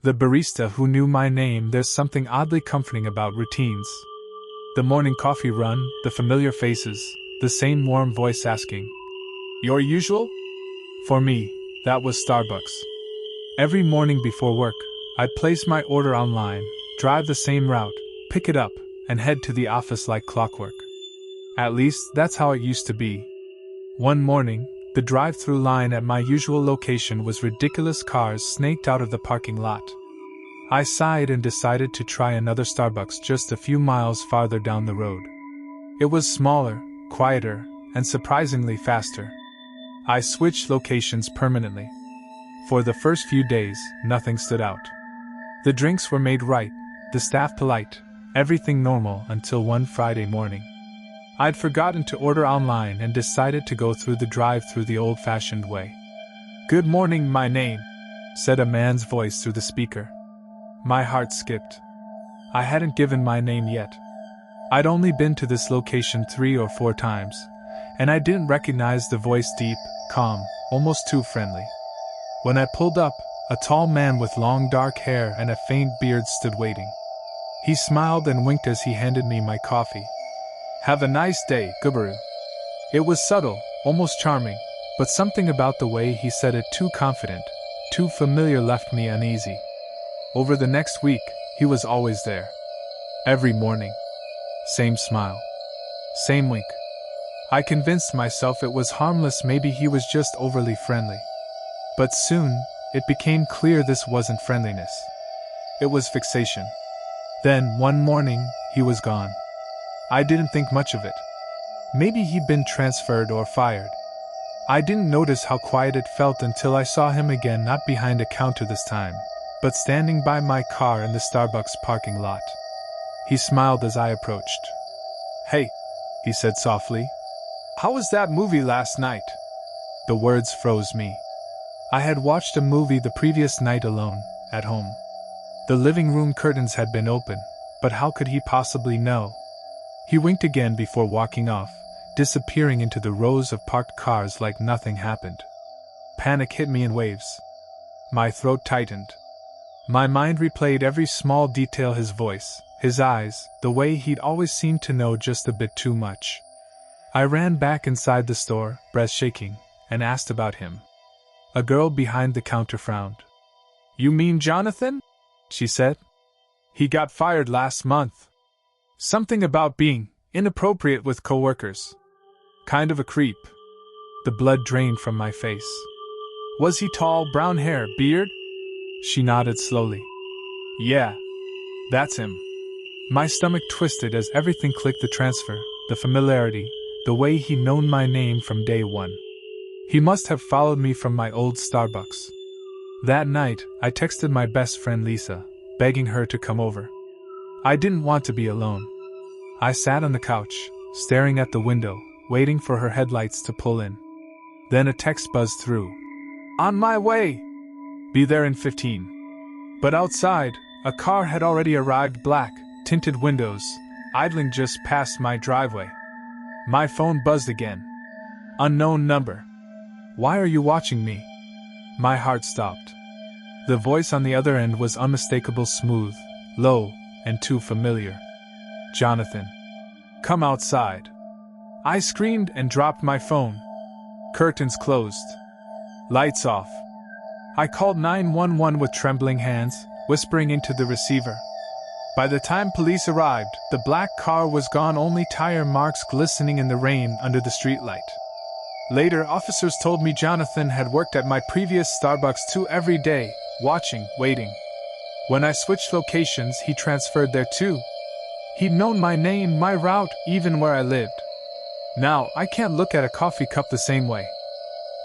The barista who knew my name. There's something oddly comforting about routines. The morning coffee run, the familiar faces, the same warm voice asking, "Your usual?" For me, that was Starbucks. Every morning before work, I'd place my order online, drive the same route, pick it up, and head to the office like clockwork. At least, that's how it used to be. One morning, the drive-through line at my usual location was ridiculous. Cars snaked out of the parking lot. I sighed and decided to try another Starbucks just a few miles farther down the road. It was smaller, quieter, and surprisingly faster. I switched locations permanently. For the first few days, nothing stood out. The drinks were made right, the staff polite, everything normal until one Friday morning. I'd forgotten to order online and decided to go through the drive-through the old-fashioned way. "Good morning, my name," said a man's voice through the speaker. My heart skipped. I hadn't given my name yet. I'd only been to this location 3 or 4 times, and I didn't recognize the voice. Deep, calm, almost too friendly. When I pulled up, a tall man with long dark hair and a faint beard stood waiting. He smiled and winked as he handed me my coffee. "Have a nice day, Gubaru." It was subtle, almost charming, but something about the way he said it, too confident, too familiar, left me uneasy. Over the next week, he was always there. Every morning. Same smile. Same wink. I convinced myself it was harmless, maybe he was just overly friendly. But soon, it became clear this wasn't friendliness. It was fixation. Then, one morning, he was gone. I didn't think much of it. Maybe he'd been transferred or fired. I didn't notice how quiet it felt until I saw him again, not behind a counter this time, but standing by my car in the Starbucks parking lot. He smiled as I approached. "Hey," he said softly. "How was that movie last night?" The words froze me. I had watched a movie the previous night alone, at home. The living room curtains had been open, but how could he possibly know? He winked again before walking off, disappearing into the rows of parked cars like nothing happened. Panic hit me in waves. My throat tightened. My mind replayed every small detail: his voice, his eyes, the way he'd always seemed to know just a bit too much. I ran back inside the store, breath shaking, and asked about him. A girl behind the counter frowned. "You mean Jonathan?" she said. "He got fired last month. Something about being inappropriate with coworkers. Kind of a creep." The blood drained from my face. "Was he tall, brown hair, beard?" She nodded slowly. "Yeah, that's him." My stomach twisted as everything clicked: the transfer, the familiarity, the way he'd known my name from day one. He must have followed me from my old Starbucks. That night, I texted my best friend Lisa, begging her to come over. I didn't want to be alone. I sat on the couch, staring at the window, waiting for her headlights to pull in. Then a text buzzed through. "On my way! Be there in 15. But outside, a car had already arrived, black, tinted windows, idling just past my driveway. My phone buzzed again. Unknown number. "Why are you watching me?" My heart stopped. The voice on the other end was unmistakable, smooth, low, and too familiar. "Jonathan. Come outside." I screamed and dropped my phone. Curtains closed. Lights off. I called 911 with trembling hands, whispering into the receiver. By the time police arrived, the black car was gone, only tire marks glistening in the rain under the streetlight. Later, officers told me Jonathan had worked at my previous Starbucks too, every day, watching, waiting. When I switched locations, he transferred there too. He'd known my name, my route, even where I lived. Now, I can't look at a coffee cup the same way.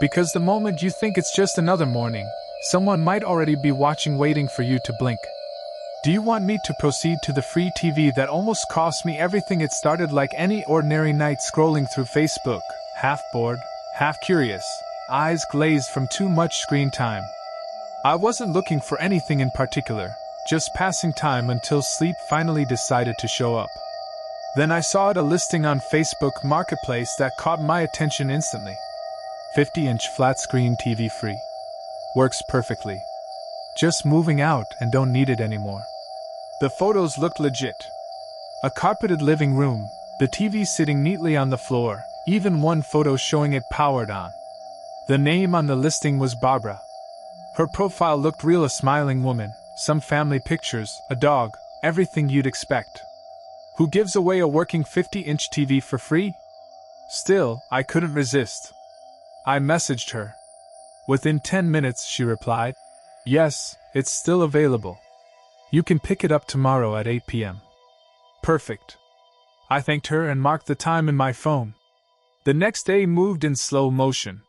Because the moment you think it's just another morning, someone might already be watching, waiting for you to blink. Do you want me to proceed to the free TV that almost cost me everything? It started like any ordinary night, scrolling through Facebook, half bored, half curious, eyes glazed from too much screen time. I wasn't looking for anything in particular, just passing time until sleep finally decided to show up. Then I saw a listing on Facebook Marketplace that caught my attention instantly. 50-inch flat-screen TV free. Works perfectly. Just moving out and don't need it anymore. The photos looked legit. A carpeted living room, the TV sitting neatly on the floor, even one photo showing it powered on. The name on the listing was Barbara. Her profile looked real, a smiling woman, some family pictures, a dog, everything you'd expect. Who gives away a working 50-inch TV for free? Still, I couldn't resist. I messaged her. Within 10 minutes, she replied, "Yes, it's still available. You can pick it up tomorrow at 8 p.m. Perfect. I thanked her and marked the time in my phone. The next day moved in slow motion.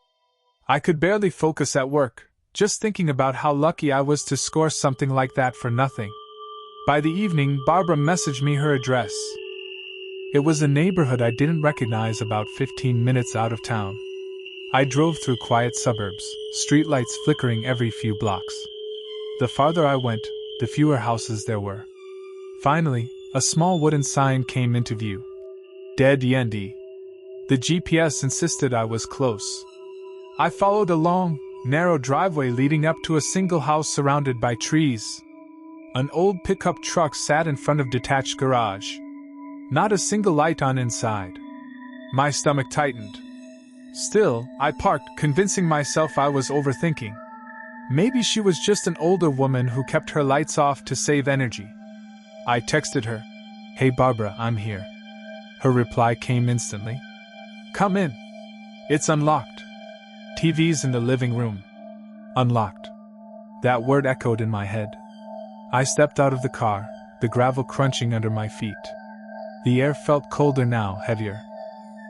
I could barely focus at work, just thinking about how lucky I was to score something like that for nothing. By the evening, Barbara messaged me her address. It was a neighborhood I didn't recognize, about 15 minutes out of town. I drove through quiet suburbs, streetlights flickering every few blocks. The farther I went, the fewer houses there were. Finally, a small wooden sign came into view. Dead Yendi. The GPS insisted I was close. I followed a long, narrow driveway leading up to a single house surrounded by trees. An old pickup truck sat in front of detached garage. Not a single light on inside. My stomach tightened. Still, I parked, convincing myself I was overthinking. Maybe she was just an older woman who kept her lights off to save energy. I texted her, "Hey Barbara, I'm here." Her reply came instantly. "Come in. It's unlocked. TV's in the living room." Unlocked. That word echoed in my head. I stepped out of the car, the gravel crunching under my feet. The air felt colder now, heavier.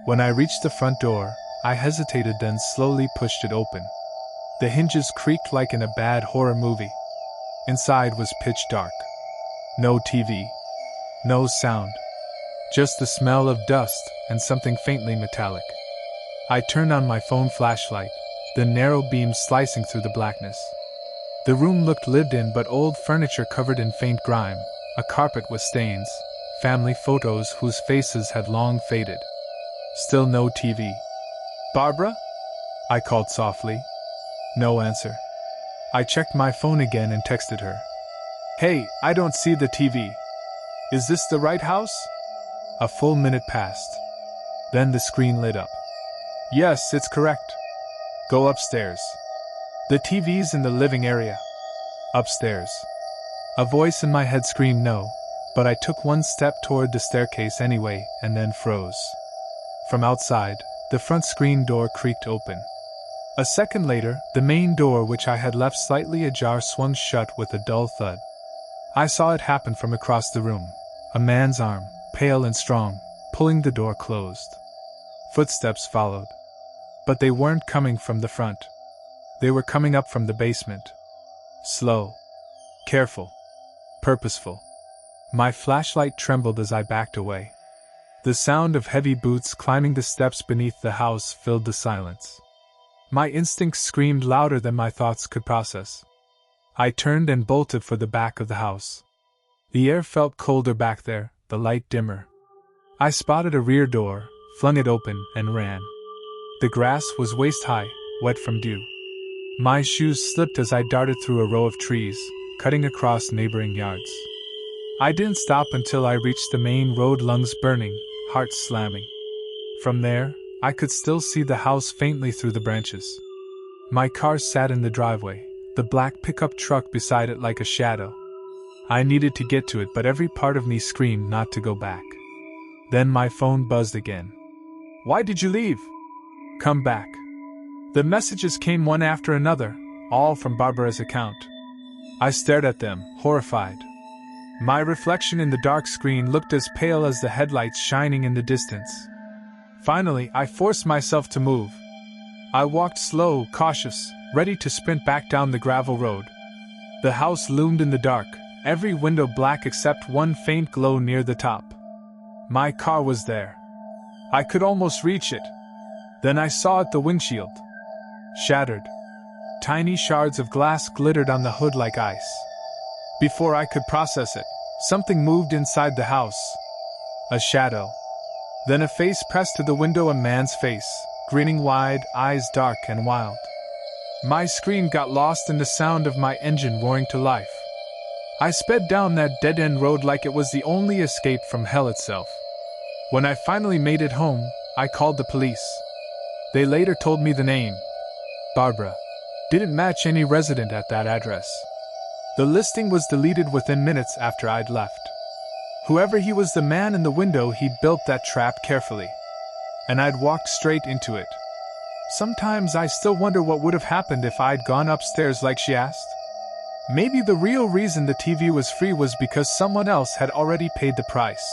When I reached the front door, I hesitated, then slowly pushed it open. The hinges creaked like in a bad horror movie. Inside was pitch dark. No TV. No sound. Just the smell of dust and something faintly metallic. I turned on my phone flashlight, the narrow beam slicing through the blackness. The room looked lived in, but old furniture covered in faint grime, a carpet with stains, family photos whose faces had long faded. Still no TV. "Barbara?" I called softly. No answer. I checked my phone again and texted her. "Hey, I don't see the TV. Is this the right house?" A full minute passed. Then the screen lit up. "Yes, it's correct. Go upstairs. The TV's in the living area." Upstairs. A voice in my head screamed no, but I took one step toward the staircase anyway and then froze. From outside, the front screen door creaked open. A second later, the main door, which I had left slightly ajar, swung shut with a dull thud. I saw it happen from across the room. A man's arm, pale and strong, pulling the door closed. Footsteps followed. But they weren't coming from the front. They were coming up from the basement. Slow. Careful. Purposeful. My flashlight trembled as I backed away. The sound of heavy boots climbing the steps beneath the house filled the silence. My instincts screamed louder than my thoughts could process. I turned and bolted for the back of the house. The air felt colder back there, the light dimmer. I spotted a rear door, flung it open, and ran. The grass was waist-high, wet from dew. My shoes slipped as I darted through a row of trees, cutting across neighboring yards. I didn't stop until I reached the main road, lungs burning, heart slamming. From there, I could still see the house faintly through the branches. My car sat in the driveway, the black pickup truck beside it like a shadow. I needed to get to it, but every part of me screamed not to go back. Then my phone buzzed again. "Why did you leave? Come back." The messages came one after another, all from Barbara's account. I stared at them, horrified. My reflection in the dark screen looked as pale as the headlights shining in the distance. Finally, I forced myself to move. I walked slow, cautious, ready to sprint back down the gravel road. The house loomed in the dark, every window black except one faint glow near the top. My car was there. I could almost reach it. Then I saw it, the windshield. Shattered. Tiny shards of glass glittered on the hood like ice. Before I could process it, something moved inside the house. A shadow. Then a face pressed to the window, a man's face, grinning wide, eyes dark and wild. My screen got lost in the sound of my engine roaring to life. I sped down that dead-end road like it was the only escape from hell itself. When I finally made it home, I called the police. They later told me the name, Barbara, didn't match any resident at that address. The listing was deleted within minutes after I'd left. Whoever he was, the man in the window, he'd built that trap carefully. And I'd walked straight into it. Sometimes I still wonder what would have happened if I'd gone upstairs like she asked. Maybe the real reason the TV was free was because someone else had already paid the price.